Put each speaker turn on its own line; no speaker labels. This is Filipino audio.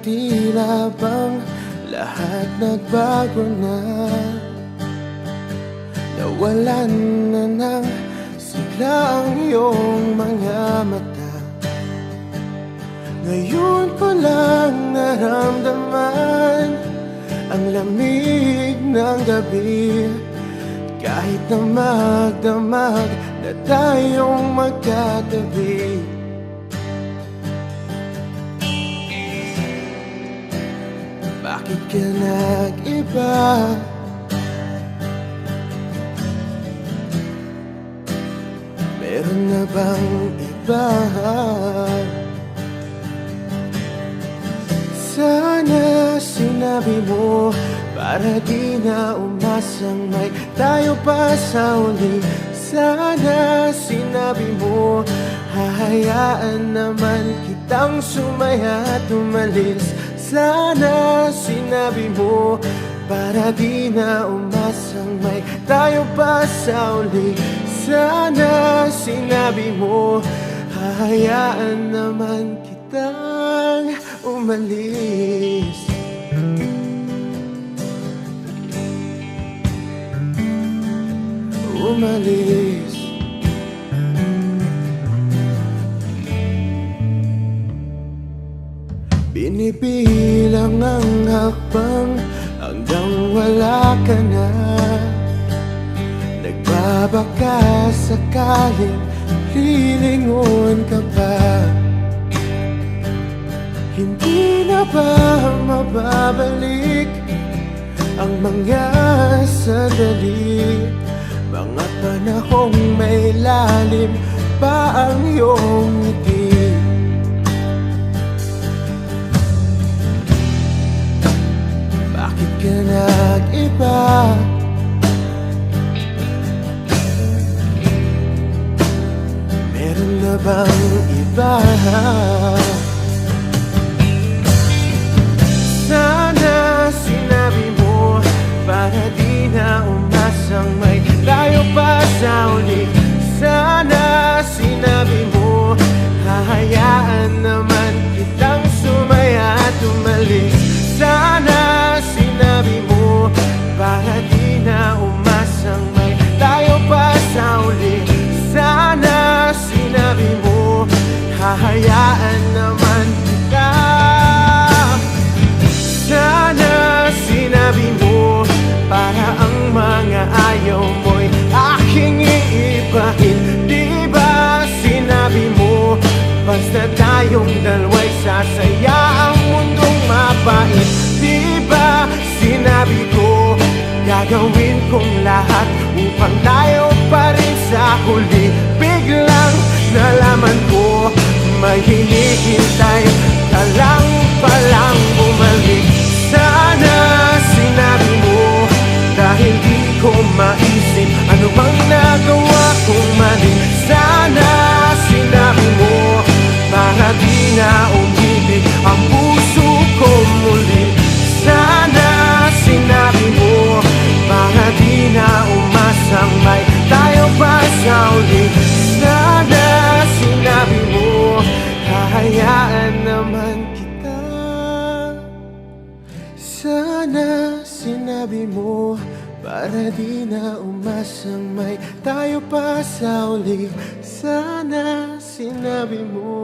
tila bang lahat nagbago na. Nawalan na ng sigla ang iyong mga mata. Ngayon ko lang naramdaman ang lamig ng gabi. Kahit na magdamag na tayong magkatabi, bakit ka nag-iba? Meron na bang iba? Sana sinabi mo para di na umasang may tayo pa sa uli. Sana sinabi mo hahayaan naman kitang sumaya at umalis. Sana sinabi mo para di na umasang may tayo pa sa uli. Sana sinabi mo hahayaan naman kitang umalis. Umalis. Binibilang ang hakbang hanggang wala ka na. Nagbabaka sakaling lilingon ka pa. Hindi na ba mababalik ang mga sandali, mga panahong may lalim pa ang iyong ngiti? Bakit ka nag-iba? Meron na bang iba? Sana sinabi mo para di na umasang may tayo pa sa uli. Sana sinabi mo hahayaan naman kitang sumaya at umalis. Sana sinabi mo para di na umasang may tayo pa sa uli. Sana sinabi mo hahayaan naman kita. Sana sinabi mo para ang mga ayaw mo'y aking iibahin. Di ba sinabi mo basta tayong dalawa'y sasaya ang mundong mapait? Di ba sinabi ko gagawin kong lahat upang tayo pa rin sa huli? Biglang nalaman ko may hinihintay ka lang palang bumalik. Sana sinabi mo dahil di ko maisip ano bang nagawa kong mali. Sana sinabi mo para di na umibig ang puso ko muli. Sana sinabi mo para di na umasang may tayo pa sa uli. Sana sinabi mo hahayaan naman kita. Sana sinabi mo para di na umasang may tayo pa sa uli. Sana sinabi mo.